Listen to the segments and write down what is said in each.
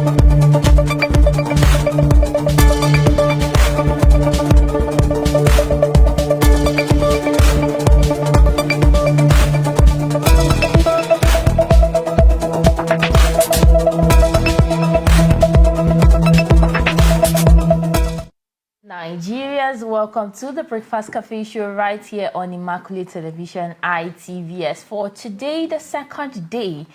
Nigerians, welcome to the Breakfast Cafe show right here on Immaculate Television ITVS for today, the second day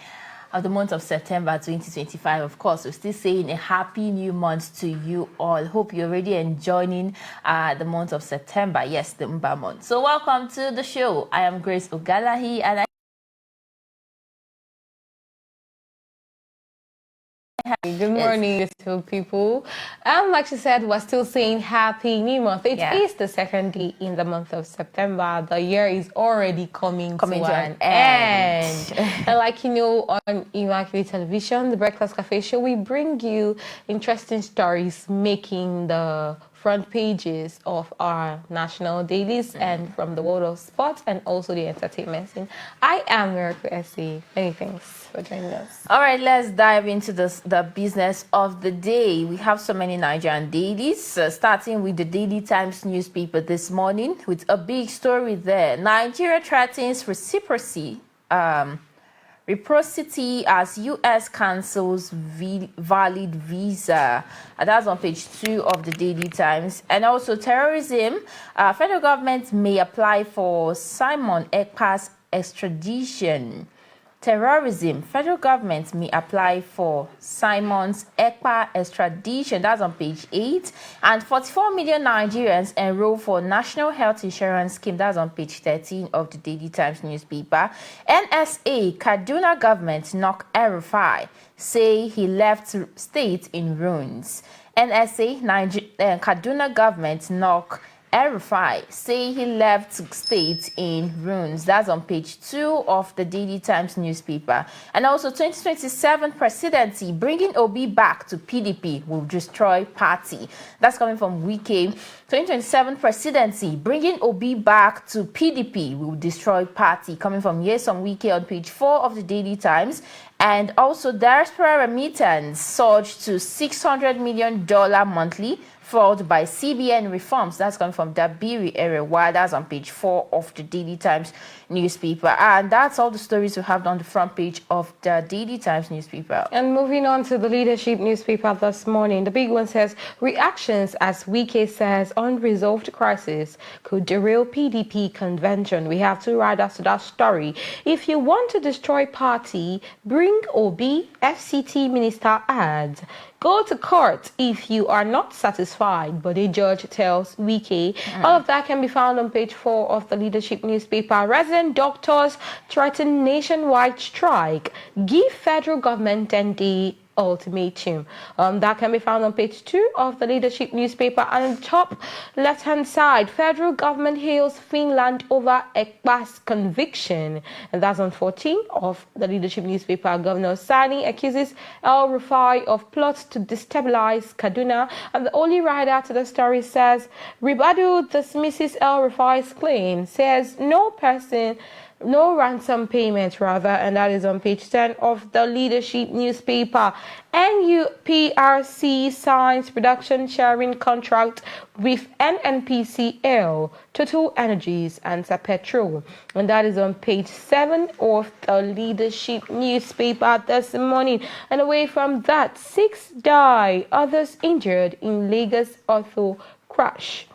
of the month of September 2025. Of course, we're still saying a happy new month to you all. Hope you're already enjoying the month of September. Yes, the Mba month. So welcome to the show. I am Grace Ogalahi and Good morning, beautiful people. Like she said, we're still saying happy new month. It is the second day in the month of September. The year is already coming to an end. And like you know, on Immaculate Television, the Breakfast Cafe show, we bring you interesting stories making the front pages of our national dailies and from the world of sports and also the entertainment scene. I am Miracle Essie. Many thanks for joining us. All right, let's dive into the business of the day. We have so many Nigerian dailies, starting with the Daily Times newspaper this morning with a big story there. Nigeria threatens reciprocity as U.S. cancels valid visa. That's on page 2 of the Daily Times. And also terrorism. Federal government may apply for Simon Ekpa's extradition. Terrorism. Federal government may apply for Simon Ekpa extradition. That's on page 8. And 44 million Nigerians enroll for National Health Insurance Scheme. That's on page 13 of the Daily Times newspaper. NSA, Kaduna government knock El-Rufai, say he left state in ruins. NSA, Kaduna government knock El-Rufai, say he left state in ruins. That's on page 2 of the Daily Times newspaper. And also 2027 presidency, bringing Obi back to PDP will destroy party. That's coming from Wike. 2027 presidency, bringing Obi back to PDP will destroy party. Coming from Yesom Wike on page 4 of the Daily Times. And also diaspora remittance surged to $600 million monthly, followed by CBN reforms. That's coming from Dabiri area. That's on page 4 of the Daily Times newspaper. And that's all the stories we have on the front page of the Daily Times newspaper. And moving on to the Leadership newspaper this morning, the big one says, reactions as Wike says unresolved crisis could derail PDP convention. We have two riders to that story. If you want to destroy party, bring Obi, FCT minister adds. Go to court if you are not satisfied, but a judge tells Wike. All of that can be found on page 4 of the Leadership newspaper. Resident doctors threaten nationwide strike. Give federal government 10-day ultimatum. That can be found on page 2 of the Leadership newspaper. And on the top left-hand side, federal government hails Finland over Ekpa's conviction. And that's on 14 of the Leadership newspaper. Governor Sani accuses El-Rufai of plots to destabilize Kaduna. And the only writer to the story says, Ribadu dismisses El-Rufai's claim, says no ransom payment, and that is on page 10 of the Leadership newspaper. NUPRC signs production sharing contract with NNPCL, Total Energies, and Petrol, and that is on page 7 of the Leadership newspaper this morning. And away from that, 6 die, others injured in Lagos auto crash.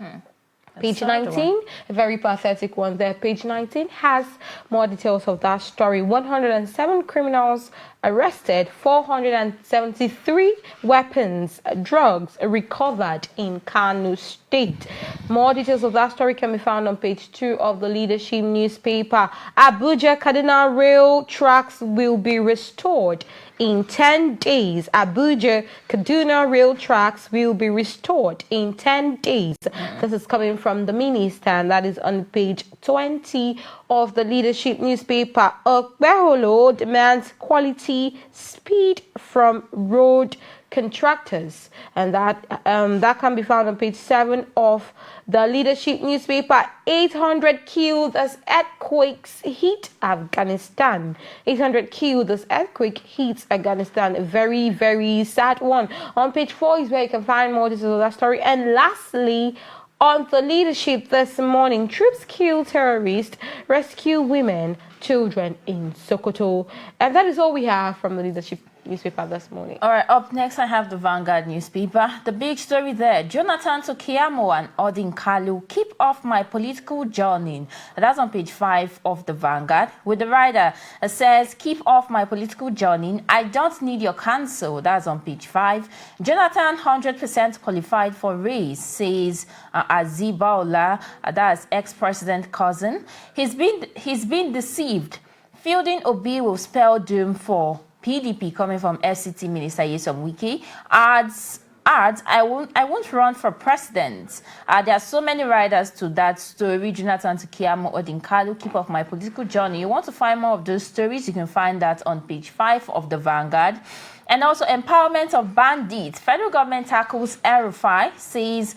Page 19, a very pathetic one there. Page 19 has more details of that story. 107 criminals arrested, 473 weapons, drugs recovered in Kano State. More details of that story can be found on page 2 of the Leadership newspaper. Abuja Kaduna rail tracks will be restored in 10 days. Abuja Kaduna rail tracks will be restored in 10 days. This is coming from the minister, and that is on page 20 of the Leadership newspaper. Okpeholo demands quality speed from road contractors, and that can be found on page 7 of the Leadership newspaper. 800 killed as earthquakes hit Afghanistan. 800 killed as earthquake hits Afghanistan. A very, very sad one. On page 4 is where you can find more details of that story. And lastly, on the Leadership this morning, troops kill terrorists, rescue women, children in Sokoto. And that is all we have from the Leadership newspaper this morning. All right, up next I have the Vanguard newspaper. The big story there: Jonathan to Keyamo and Odin Kalu, keep off my political journey. That's on page 5 of the Vanguard. With the rider, it says, keep off my political journey, I don't need your counsel. That's on page 5. Jonathan 100% qualified for race, says Azibaola, that's ex-president cousin. He's been deceived. Fielding Obi will spell doom for PDP, coming from FCT Minister Nyesom Wike, adds, I won't run for president. There are so many riders to that story. Jonathan to Keyamo, Odin Kalu, keep off my political journey. You want to find more of those stories, you can find that on page 5 of the Vanguard. And also, empowerment of bandits. Federal government tackles El-Rufai, says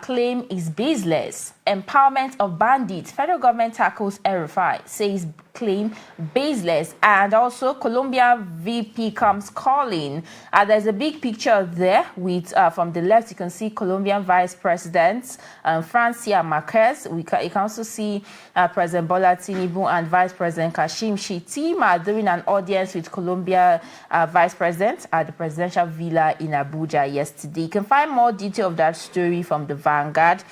claim is baseless. Empowerment of bandits. Federal government tackles El-Rufai, says claim baseless. And also, Colombia VP comes calling. There's a big picture there with from the left. You can see Colombian Vice President Francia Marquez. You can also see President Bola Tinubu and Vice President Kashim Shettima doing an audience with Colombia Vice President at the presidential villa in Abuja yesterday. You can find more detail of that story from the Vanguard.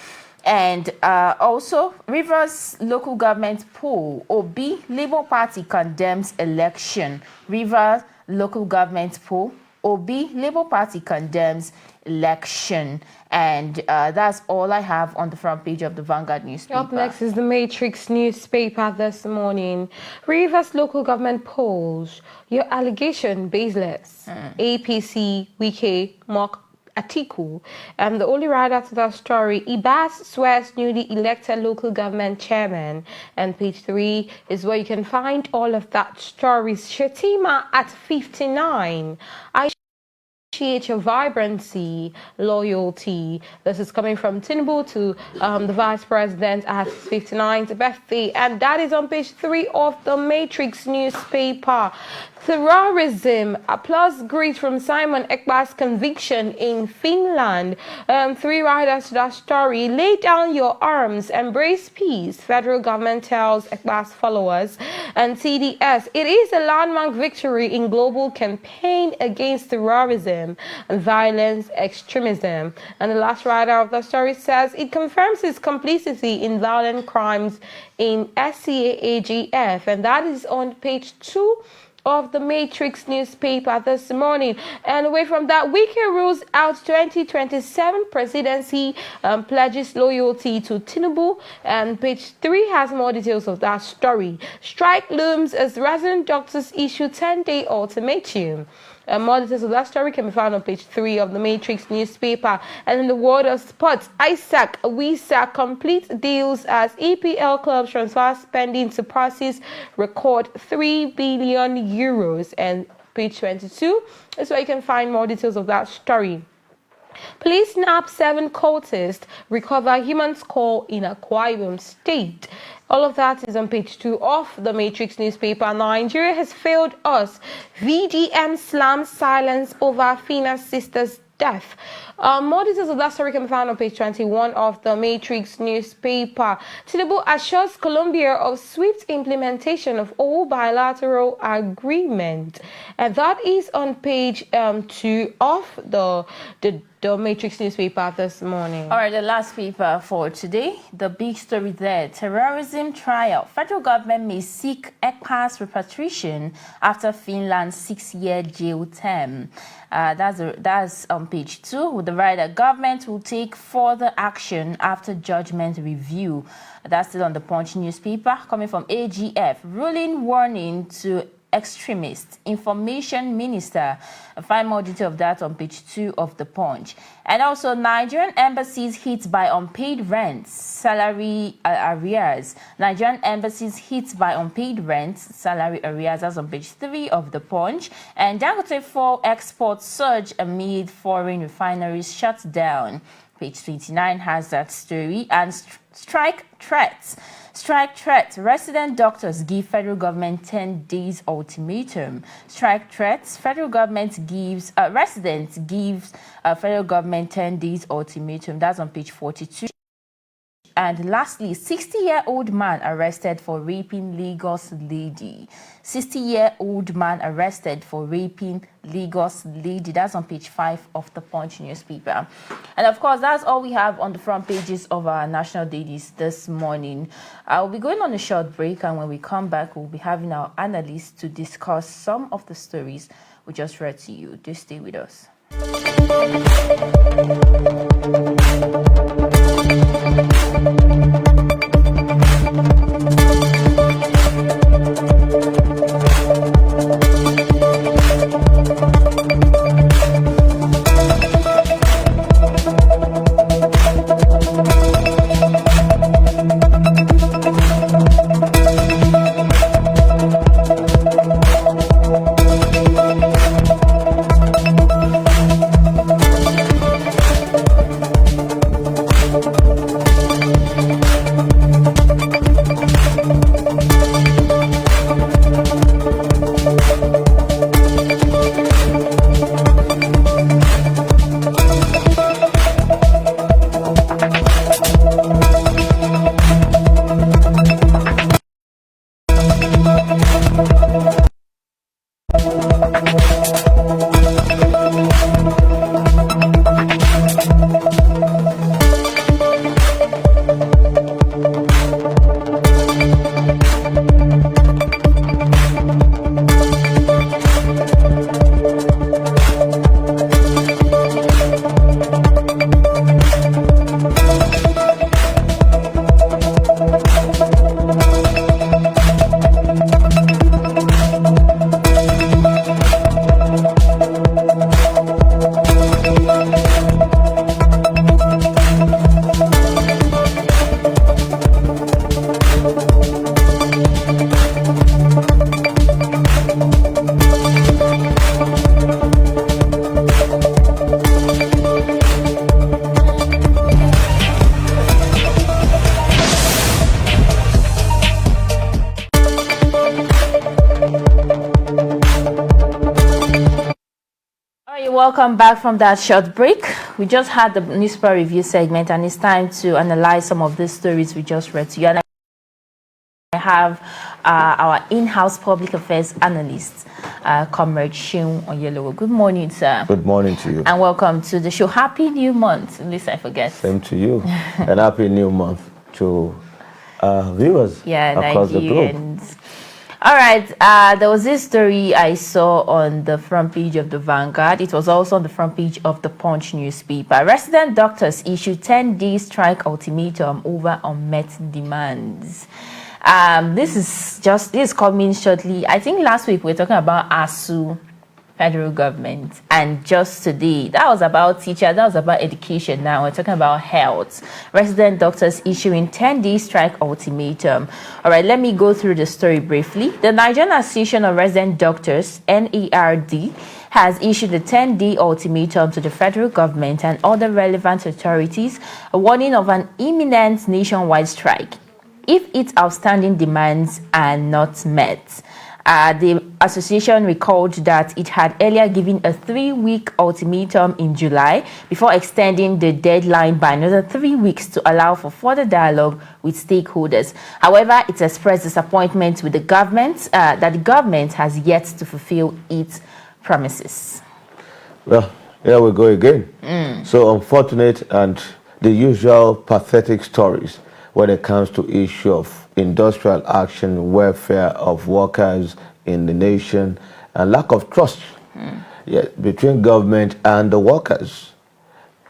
And also, Rivers local government poll. Obi, Labour Party condemns election. Rivers local government poll. Obi, Labour Party condemns election. And that's all I have on the front page of the Vanguard newspaper. Up next is the Matrix newspaper this morning. Rivers local government polls. Your allegation baseless. APC, Wike, mock Atiku. And the only writer to that story, Ibas swears newly elected local government chairman. And page 3 is where you can find all of that stories. Shettima at 59. Appreciate your vibrancy, loyalty. This is coming from Tinubu to the vice president at his 59th birthday, and that is on page 3 of the Matrix newspaper. Terrorism, applause greet from Simon Ekpa's conviction in Finland. 3 writers to that story. Lay down your arms, embrace peace. Federal government tells Ekpa's followers. And TDS, it is a landmark victory in global campaign against terrorism and violence extremism. And the last writer of the story says it confirms its complicity in violent crimes in SCA-AGF, and that is on page 2 of the Matrix newspaper this morning. And away from that, Wike rules out 2027 presidency, pledges loyalty to Tinubu, and page 3 has more details of that story. Strike looms as resident doctors issue 10-day ultimatum. More details of that story can be found on page 3 of the Matrix newspaper. And in the world of sports, Isaac Wisa complete deals as EPL clubs transfer spending surpasses record 3 billion euros. And page 22 is where you can find more details of that story. Police snap 7 cultists, recover human skull in Akwa Ibom State. All of that is on page 2 of the Matrix newspaper. Nigeria has failed us. VDM slams silence over Fina's sister's death. More details of that story can be found on page 21 of the Matrix newspaper. Tinubu assures Colombia of swift implementation of all bilateral agreement. And that is on page 2 of the Matrix newspaper this morning. All right, the last paper for today, the big story there: terrorism trial. Federal government may seek Ekpa's repatriation after Finland's 6-year jail term. That's on page 2. With the writer, government will take further action after judgment review. That's still on the Punch newspaper. Coming from AGF, ruling warning to extremists. Information Minister. Find more detail of that on page 2 of the Punch. And also, Nigerian embassies hit by unpaid rent, salary arrears. Nigerian embassies hit by unpaid rent, salary arrears. That's on page 3 of the Punch. And Dangote 4 exports surge amid foreign refineries shut down. Page 29 has that story. And strike threats. Strike threats. Resident doctors give federal government 10 days ultimatum. Strike threats. Federal government gives residents gives federal government 10 days ultimatum. That's on page 42. And lastly, 60-year-old man arrested for raping Lagos lady. 60-year-old man arrested for raping Lagos lady. That's on page 5 of the Punch newspaper. And of course, that's all we have on the front pages of our national dailies this morning. I'll be going on a short break, and when we come back, we'll be having our analysts to discuss some of the stories we just read to you. Do stay with us. Welcome back from that short break. We just had the newspaper review segment, and it's time to analyze some of these stories we just read to you. And I have our in-house public affairs analyst, Comrade Seun Onyelowo. Good morning, sir. Good morning to you. And welcome to the show. Happy New Month, at least I forget. Same to you. And happy New Month to viewers across the globe. All right, there was this story I saw on the front page of the Vanguard. It was also on the front page of the Punch newspaper. Resident doctors issued 10-day strike ultimatum over unmet demands. This is coming shortly. I think last week we were talking about ASU, federal government, and just today that was about teachers, that was about education. Now we're talking about health. Resident doctors issuing 10-day strike ultimatum. All right, let me go through the story briefly. The Nigerian Association of Resident Doctors, NARD, has issued a 10-day ultimatum to the federal government and other relevant authorities, a warning of an imminent nationwide strike if its outstanding demands are not met. The association recalled that it had earlier given a 3-week ultimatum in July before extending the deadline by another 3 weeks to allow for further dialogue with stakeholders. However, it expressed disappointment with the government that the government has yet to fulfill its promises. Well, here we go again. So unfortunate and the usual pathetic stories when it comes to issue of industrial action, welfare of workers in the nation, and lack of trust between government and the workers.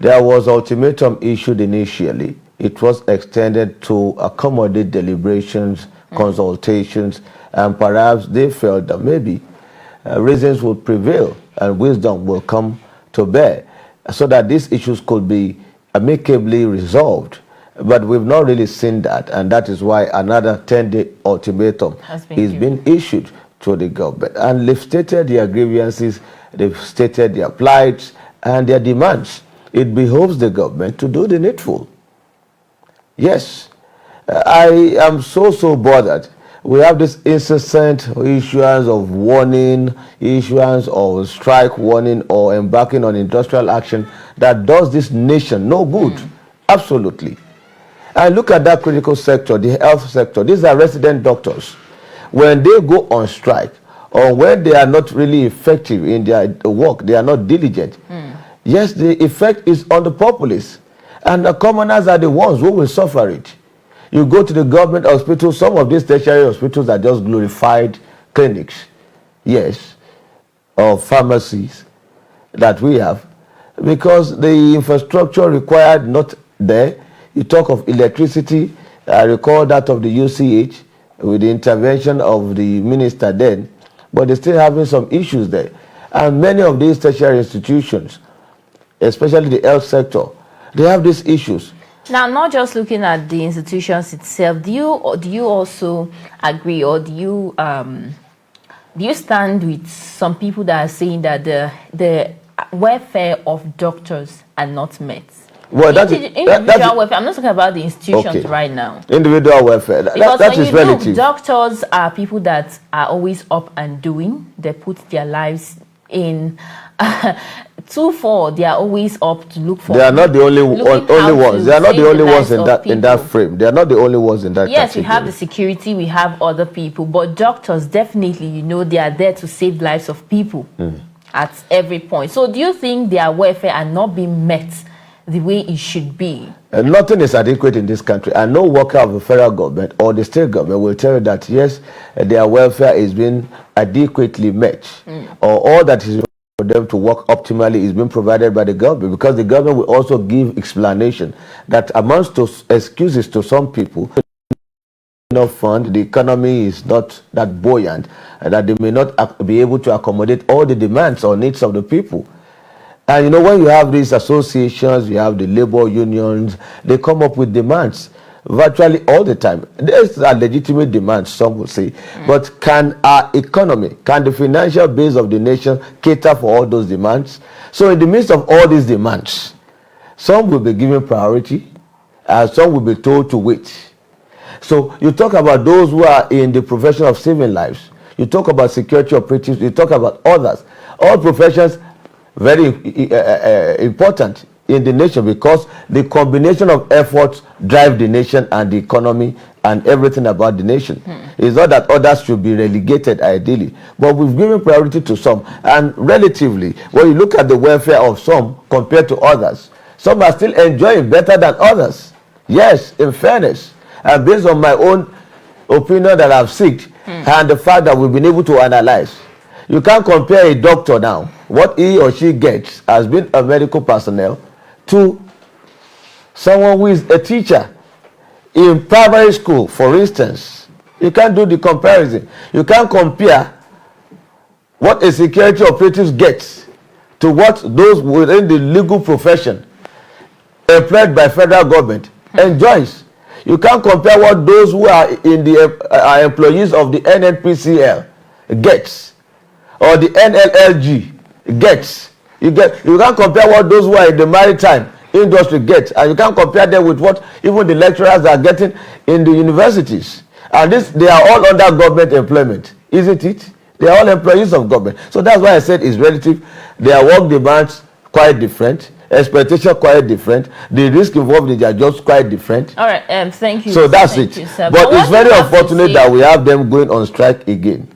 There was ultimatum issued initially. It was extended to accommodate deliberations consultations, and perhaps they felt that maybe reasons will prevail and wisdom will come to bear so that these issues could be amicably resolved. But we've not really seen that, and that is why another 10-day ultimatum is being issued to the government. And they've stated their grievances, they've stated their plights and their demands. It behoves the government to do the needful. Yes, I am so bothered. We have this incessant issuance of warning, issuance of strike warning, or embarking on industrial action that does this nation no good. Absolutely. And look at that critical sector, the health sector. These are resident doctors. When they go on strike, or when they are not really effective in their work, they are not diligent. Yes, the effect is on the populace. And the commoners are the ones who will suffer it. You go to the government hospitals, some of these tertiary hospitals are just glorified clinics. Yes, or pharmacies that we have. Because the infrastructure required not there. You talk of electricity, I recall that of the UCH with the intervention of the minister then, but they're still having some issues there. And many of these tertiary institutions, especially the health sector, they have these issues. Now, not just looking at the institutions itself, do you also agree, or do you stand with some people that are saying that the welfare of doctors are not met? Well, individual welfare. I'm not talking about the institutions right now. Individual welfare. Because that when is you relative. look, doctors are people that are always up and doing. They put their lives in. They are always up to look for. They are not the only ones. They are not the only ones in that frame. They are not the only ones in that. Yes, category. we have the security, we have other people, but doctors definitely, they are there to save lives of people at every point. So, do you think their welfare are not being met the way it should be? Nothing is adequate in this country, and no worker of the federal government or the state government will tell you that yes, their welfare is being adequately met, or all that is for them to work optimally is being provided by the government, because the government will also give explanation that amounts to excuses to some people. Enough fund, the economy is not that buoyant, and that they may not be able to accommodate all the demands or needs of the people. And when you have these associations, you have the labor unions, they come up with demands virtually all the time. There's a legitimate demand, some will say, but can our economy, can the financial base of the nation cater for all those demands? So in the midst of all these demands, some will be given priority and some will be told to wait. So you talk about those who are in the profession of saving lives, you talk about security operatives, you talk about others, all professions very important in the nation, because the combination of efforts drive the nation and the economy and everything about the nation. It's not that others should be relegated ideally, but we've given priority to some, and relatively when you look at the welfare of some compared to others, some are still enjoying better than others. Yes, in fairness, and based on my own opinion that I've seeked and the fact that we've been able to analyze, you can't compare a doctor now, what he or she gets as being a medical personnel, to someone who is a teacher in primary school, for instance. You can't do the comparison. You can't compare what a security operative gets to what those within the legal profession employed by federal government enjoys. You can't compare what those who are in the employees of the NNPCL gets, or the NLLG gets. You can't compare what those who are in the maritime industry get, and you can't compare them with what even the lecturers are getting in the universities. And they are all under government employment, isn't it? They are all employees of government. So that's why I said it's relative. Their work demands quite different, expectation quite different, the risk involved in their jobs quite different. All right, thank you. So that's it. But it's very unfortunate that we have them going on strike again.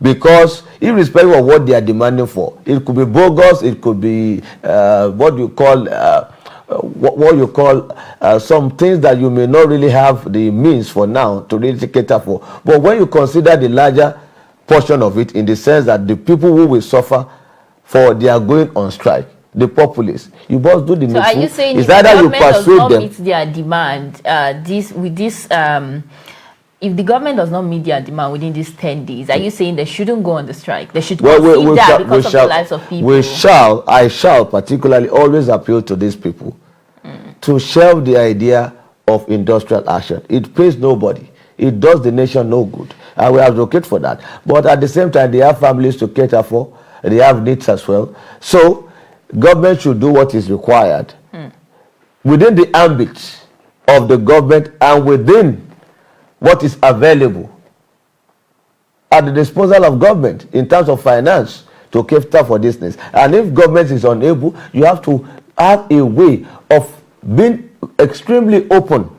Because irrespective of what they are demanding for, it could be bogus, it could be what you call some things that you may not really have the means for now to really cater for. But when you consider the larger portion of it, in the sense that the people who will suffer for their going on strike, the populace, you must do the needful. So are you saying it's if the either you government does persuade not them meet their demand, if the government does not meet their demand within these 10 days, are you saying they shouldn't go on the strike? They should concede that because of the lives of people? I shall particularly always appeal to these people to shelve the idea of industrial action. It pays nobody. It does the nation no good. And we advocate for that. But at the same time, they have families to cater for. They have needs as well. So, government should do what is required within the ambit of the government and within what is available at the disposal of government in terms of finance to cater for this needs. And if government is unable, you have to have a way of being extremely open,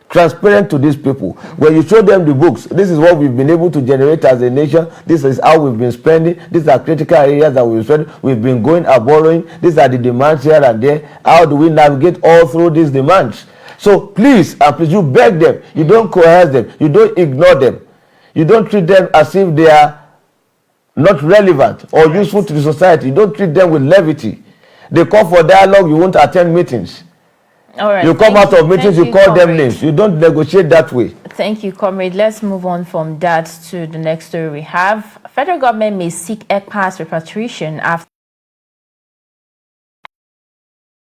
transparent to these people. When you show them the books, this is what we've been able to generate as a nation, this is how we've been spending, these are critical areas that we've spent, we've been going and borrowing, these are the demands here and there. How do we navigate all through these demands? So please, you beg them, you don't coerce them, you don't ignore them, you don't treat them as if they are not relevant or useful to the society. You don't treat them with levity. They call for dialogue, you won't attend meetings. All right. You come out of meetings, you call them names. You don't negotiate that way. Thank you, comrade. Let's move on from that to the next story we have. Federal government may seek ECPA's repatriation after.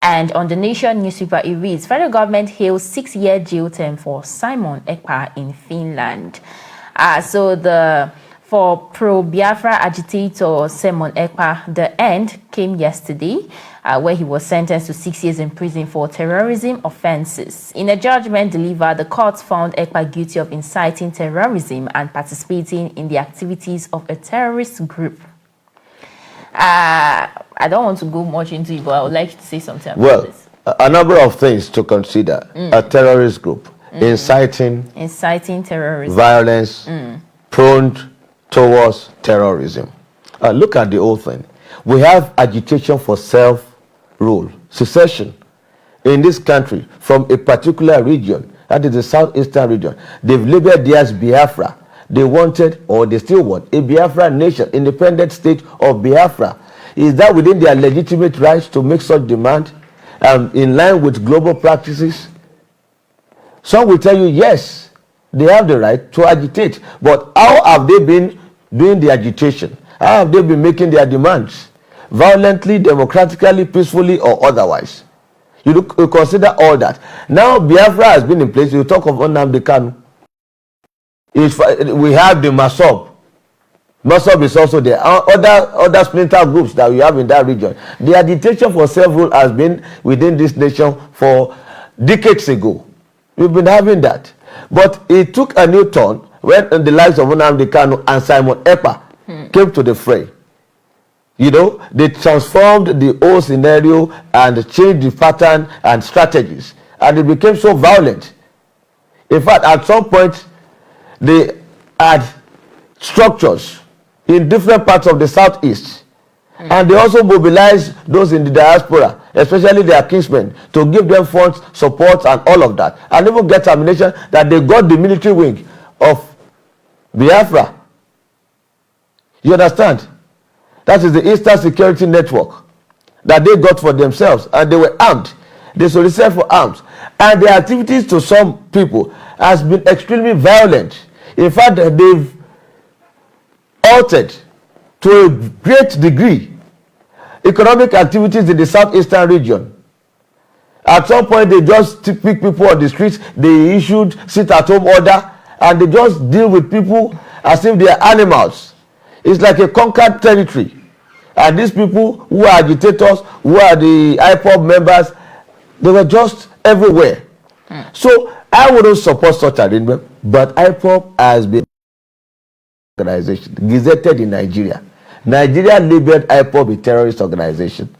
And on the Nation newspaper, it reads, federal government hails 6-year jail term for Simon Ekpa in Finland. For pro-Biafra agitator Simon Ekpa, the end came yesterday, where he was sentenced to 6 years in prison for terrorism offenses. In a judgment delivered, the court found Ekpa guilty of inciting terrorism and participating in the activities of a terrorist group. I don't want to go much into it, but I would like to say something about this. A number of things to consider. A terrorist group, inciting terrorism, violence, prone towards terrorism. Look at the whole thing. We have agitation for self-rule, secession in this country from a particular region, that is the southeastern region. They've labeled it as Biafra. They wanted, or they still want, a Biafra nation, independent state of Biafra. Is that within their legitimate rights to make such demand in line with global practices? Some will tell you, yes, they have the right to agitate. But how have they been doing the agitation? How have they been making their demands? Violently, democratically, peacefully, or otherwise? You consider all that. Now Biafra has been in place. You talk of Nnamdi Kanu. We have the MASOB. MASOB is also there. Other splinter groups that we have in that region. The agitation for self-rule has been within this nation for decades ago. We've been having that. But it took a new turn when the likes of Nnamdi Kanu and Simon Ekpa came to the fray. You know, they transformed the whole scenario and changed the pattern and strategies. And it became so violent. In fact, at some point, they had structures in different parts of the southeast. And they also mobilized those in the diaspora, especially their kinsmen, to give them funds, support, and all of that. And even get ammunition that they got the military wing of Biafra. You understand? That is the Eastern Security Network that they got for themselves. And they were armed. They solicited for arms. And their activities to some people has been extremely violent. In fact, they've altered to a great degree economic activities in the southeastern region. At some point, they just pick people on the streets, they issued sit-at-home order, and they just deal with people as if they are animals. It's like a conquered territory. And these people who are agitators, who are the IPOB members, they were just everywhere. So I wouldn't support such arrangement, but IPOB has been an organization gazetted in Nigeria. Nigeria labeled IPOB a terrorist organization.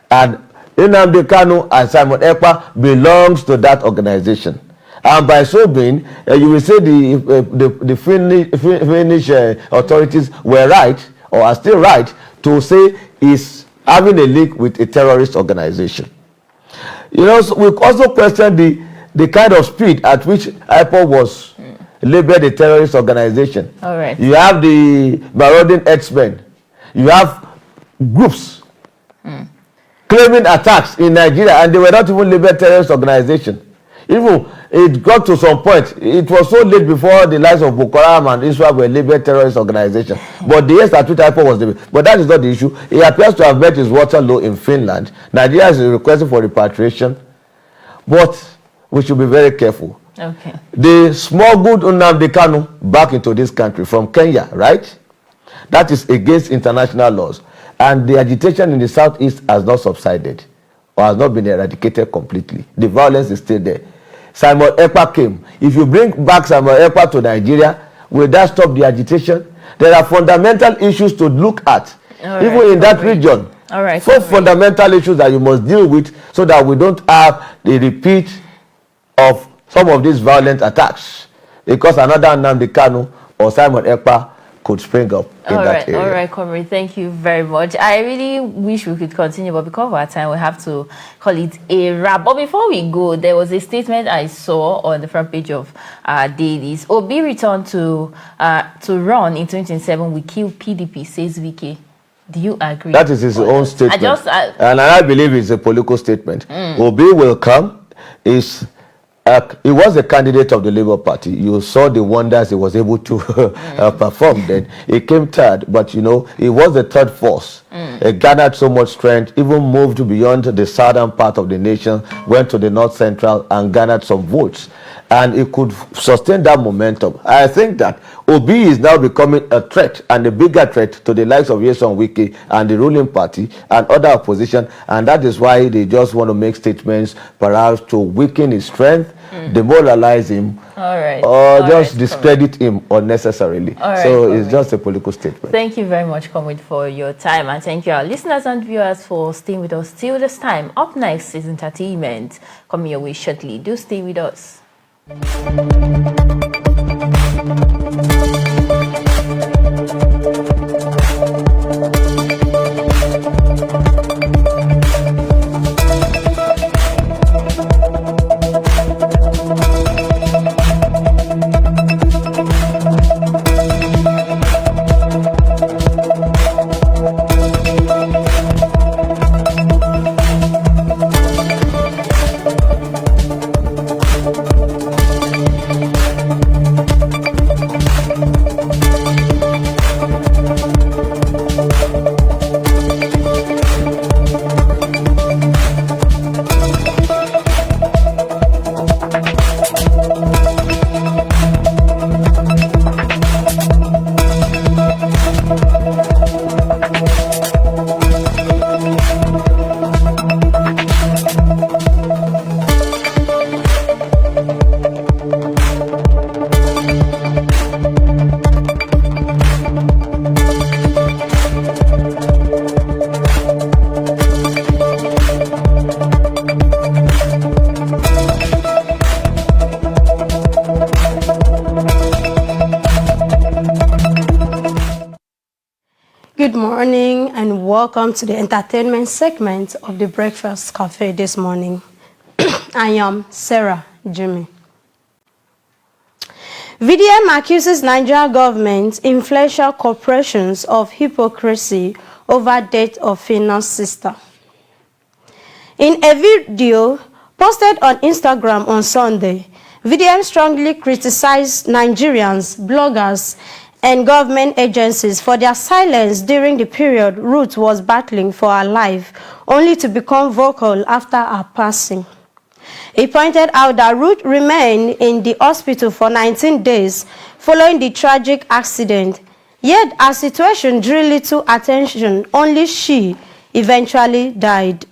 And Nnamdi Kanu and Simon Ekpa belongs to that organization. And by so being, you will say the Finnish authorities were right, or are still right, to say is having a link with a terrorist organization. You know, so we also question the kind of speed at which IPOB was labeled a terrorist organization. All right. You have the marauding herdsmen. You have groups claiming attacks in Nigeria, and they were not even labeled terrorist organization. Even it got to some point, it was so late before the likes of Boko Haram and Israel were labeled terrorist organization. But the Statute typo was the, but that is not the issue. He appears to have met his Waterloo in Finland. Nigeria is requesting for repatriation, but we should be very careful. Okay. They smuggled Nnamdi Kanu back into this country from Kenya, right? That is against international laws. And the agitation in the southeast has not subsided or has not been eradicated completely. The violence is still there. Simon Ekpa came. If you bring back Simon Ekpa to Nigeria, will that stop the agitation? There are fundamental issues to look at, even in that region. All right. So fundamental issues that you must deal with so that we don't have the repeat of some of these violent attacks, because another Nnamdi Kanu or Simon Ekpa could spring up in that area. All right, Comrade, thank you very much. I really wish we could continue, but because of our time, we have to call it a wrap. But before we go, there was a statement I saw on the front page of dailies. Obi returned to run in 2027. We kill PDP, says VK. Do you agree? That is his own statement. And I believe it's a political statement. Obi will come. He was a candidate of the Labour Party. You saw the wonders he was able to perform then. He came third, but you know, he was the third force. He garnered so much strength, even moved beyond the southern part of the nation, went to the north central and garnered some votes. And he could sustain that momentum. I think that Obi is now becoming a threat, and a bigger threat to the likes of Nyesom Wike and the ruling party and other opposition. And that is why they just want to make statements, perhaps to weaken his strength, demoralize him, or just discredit him unnecessarily. So it's just a political statement. Thank you very much, Comrade, for your time, and thank you our listeners and viewers for staying with us till this time. Up next is entertainment coming your way shortly. Do stay with us. Good morning and welcome to the entertainment segment of the Breakfast Cafe this morning. I am Sarah Jimmy. VDM accuses Nigeria government influential corporations of hypocrisy over death of finance sister. In a video posted on Instagram on Sunday, VDM strongly criticized Nigerians, bloggers, and government agencies for their silence during the period Ruth was battling for her life, only to become vocal after her passing. He pointed out that Ruth remained in the hospital for 19 days following the tragic accident, yet her situation drew little attention, only she eventually died.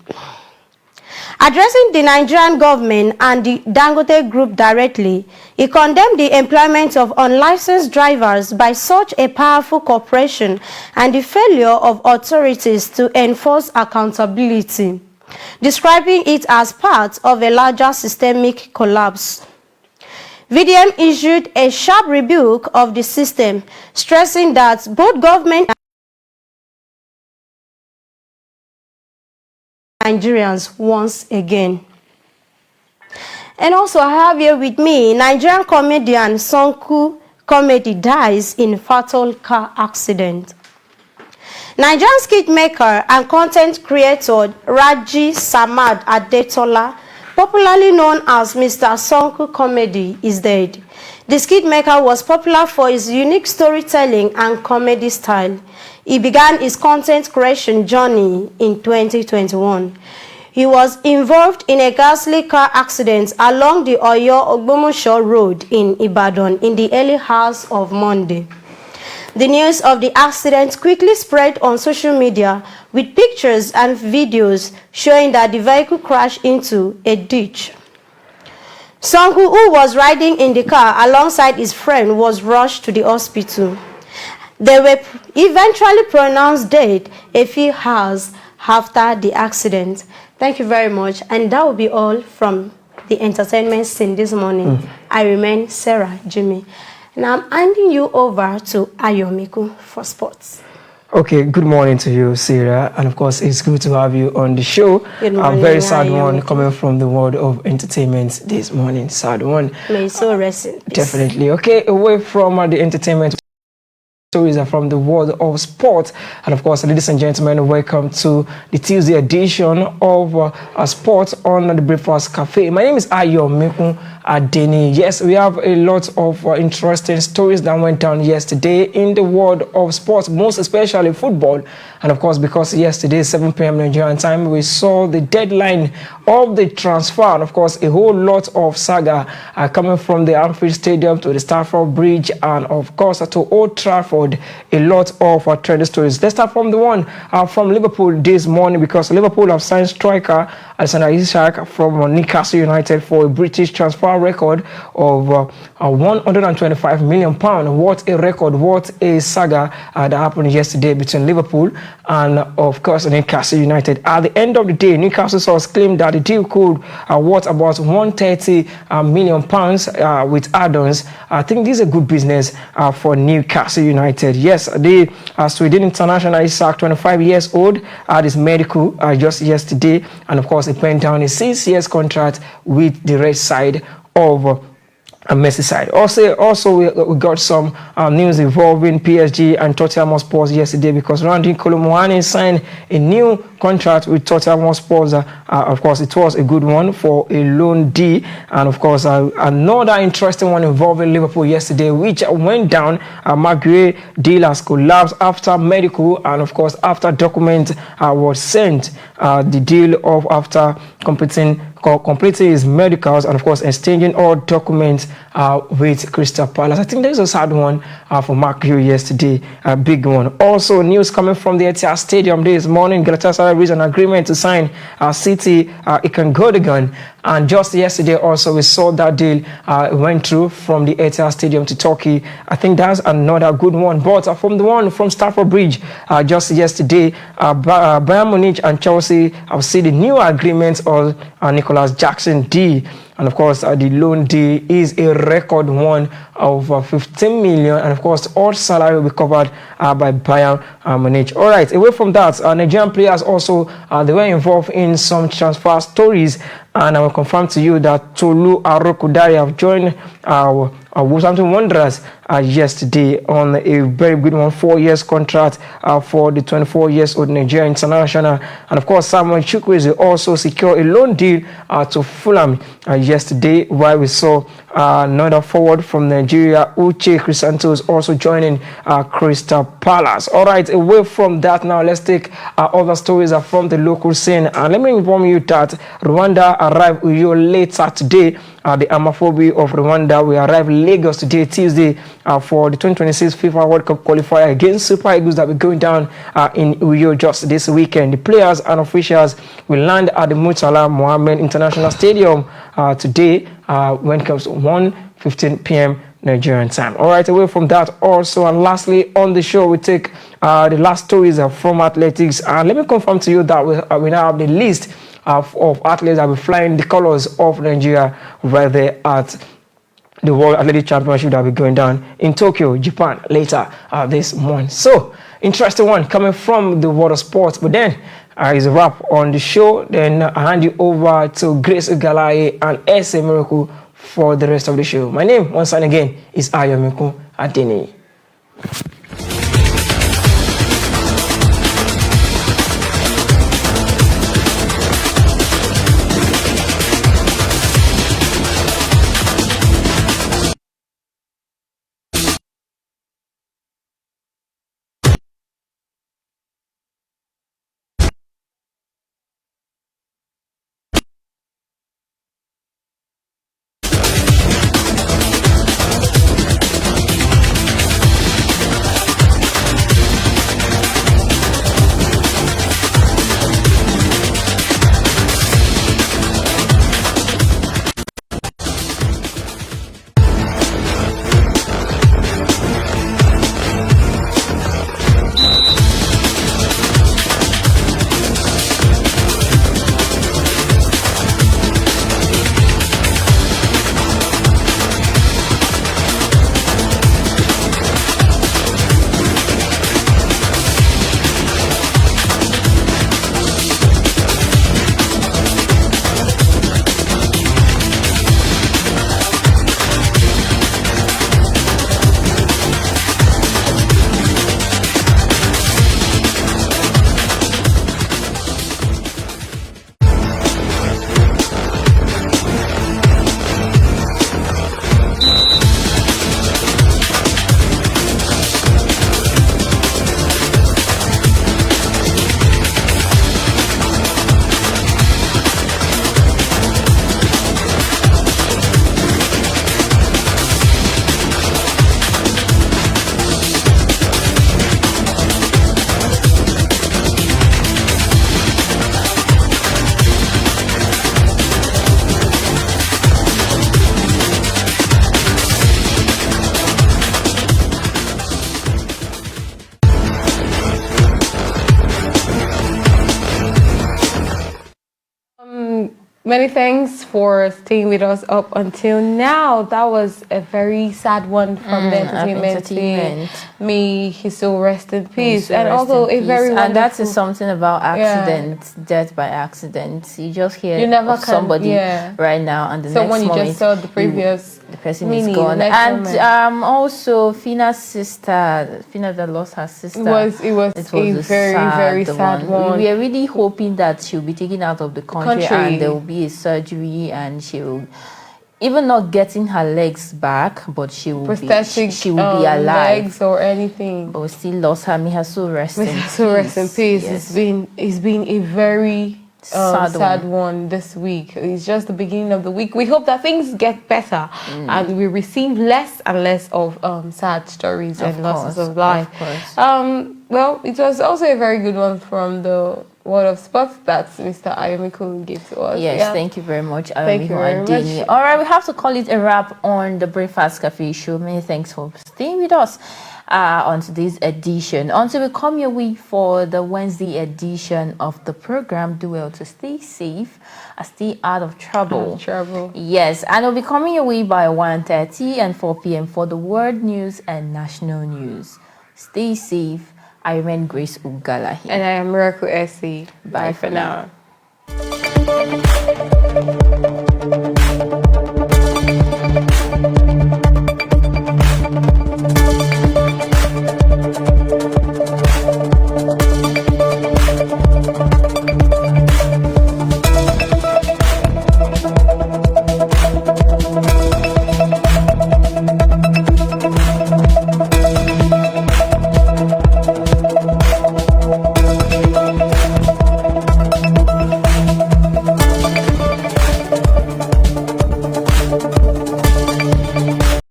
Addressing the Nigerian government and the Dangote Group directly, he condemned the employment of unlicensed drivers by such a powerful corporation and the failure of authorities to enforce accountability, describing it as part of a larger systemic collapse. VDM issued a sharp rebuke of the system, stressing that both government and Nigerians once again. And also I have here with me Nigerian comedian Sonku Comedy dies in fatal car accident. Nigerian skit maker and content creator Raji Samad Adetola popularly known as Mr. Sonko Comedy, is dead. The skit maker was popular for his unique storytelling and comedy style. He began his content creation journey in 2021. He was involved in a ghastly car accident along the Oyo-Ogbomosho Road in Ibadan in the early hours of Monday. The news of the accident quickly spread on social media with pictures and videos showing that the vehicle crashed into a ditch. Sonko, who was riding in the car alongside his friend, was rushed to the hospital. They were eventually pronounced dead a few hours after the accident. Thank you very much. And that will be all from the entertainment scene this morning. I remain Sarah Jimmy. And I'm handing you over to Ayomiku for sports. Okay, good morning to you, Sarah. And of course, it's good to have you on the show. Good morning. A very sad one coming from the world of entertainment this morning. Sad one. May so rest in peace. Definitely. Okay, away from the entertainment stories are from the world of sport. And of course, ladies and gentlemen, welcome to the Tuesday edition of Sport on the Breakfast Cafe. My name is Ayomiku Adeni. Yes, we have a lot of interesting stories that went down yesterday in the world of sports, most especially football. And of course, because yesterday, 7 p.m. Nigerian time, we saw the deadline of the transfer. And of course, a whole lot of saga coming from the Anfield Stadium to the Stamford Bridge and of course to Old Trafford. A lot of trending stories. Let's start from the one from Liverpool this morning, because Liverpool have signed striker Alexander Isak from Newcastle United for a British transfer record of £125 million. What a record, what a saga that happened yesterday between Liverpool and of course Newcastle United. At the end of the day, Newcastle source claimed that the deal could worth about £130 million with add-ons. I think this is a good business for Newcastle United. Yes, the Sweden international Isak, 25 years old, had his medical just yesterday, and of course he went down a 6 years contract with the red side of Merseyside. Also, we got some news involving PSG and Tottenham Hotspur yesterday, because Randy Kolo Muani signed a new contract with Tottenham Hotspur. Of course, it was a good one for a loan D. And of course, another interesting one involving Liverpool yesterday, which went down. Maguire deal has collapsed after medical, and of course, after document was sent. The deal of after completing his medicals and of course exchanging all documents with Crystal Palace. I think there's a sad one for Mark Hugh yesterday, a big one. Also, news coming from the Etihad Stadium this morning. Galatasaray reached an agreement to sign City Ikan Gundogan. And just yesterday also we saw that deal went through from the Etihad Stadium to Turkey. I think that's another good one. But from the one from Stamford Bridge just yesterday, Bayern Munich and Chelsea have seen the new agreement of Nicholas Jackson D. And of course, the loan deal is a record one of 15 million. And of course, all salary will be covered by Bayern Munich. All right, away from that, Nigerian players also, they were involved in some transfer stories. And I will confirm to you that Tolu Arokudare have joined Wolverhampton Wanderers yesterday on a very good one, 4 years contract for the 24 years old Nigerian international. And of course, Samuel Chukwueze also secured a loan deal to Fulham yesterday, while we saw another forward from Nigeria, Uche Crisantos, also joining Crystal Palace. All right, away from that now, let's take other stories from the local scene. And let me inform you that Rwanda arrived Uyo later today. The Amaphobia of Rwanda will arrive Lagos today, Tuesday, for the 2026 FIFA World Cup qualifier against Super Eagles that will be going down in Uyo just this weekend. The players and officials will land at the Murtala Mohammed International Stadium today when it comes to 1:15 p.m. Nigerian time. All right, away from that also, and lastly on the show, we take the last stories from athletics. And let me confirm to you that we now have the list of athletes that will fly in the colors of Nigeria right there at the World Athletic Championship that will be going down in Tokyo, Japan later this month. So, interesting one coming from the world of sports. But then, is a wrap on the show. Then I hand you over to Grace Ugalaye and S.A. Miracle for the rest of the show. My name, once and again, is Ayomiku Adeni. Many thanks for staying with us up until now. That was a very sad one from the entertainment team. May his soul rest in peace. And also a very wonderful... And that is something about accident, death by accident. You just hear of somebody right now, and the someone next moment... you just saw the previous... The person is gone. And also, Fina's sister, Fina that lost her sister. It was a very sad one. We are really hoping that she'll be taken out of the country and there will be a surgery, and she will, even not getting her legs back, but she will she will be alive. Legs or anything. But we still lost her. May her soul rest in peace. Rest in peace. Yes. It's been a very sad one this week. It's just the beginning of the week. We hope that things get better and we receive less and less of sad stories and losses of life. Well, it was also a very good one from the world of sports that Mr. Ayomiko gave to us. Yes, thank you very much. Thank you very much. All right, we have to call it a wrap on the Breakfast Cafe show. Many thanks for staying with us on today's edition. Until we come your way for the Wednesday edition of the program, do well to stay safe and stay out of trouble. Yes, and we'll be coming your way by 1:30 and 4 p.m. for the world news and national news. Stay safe. I remain Grace Ugalahi. And I am Miracle Essie. Bye for now.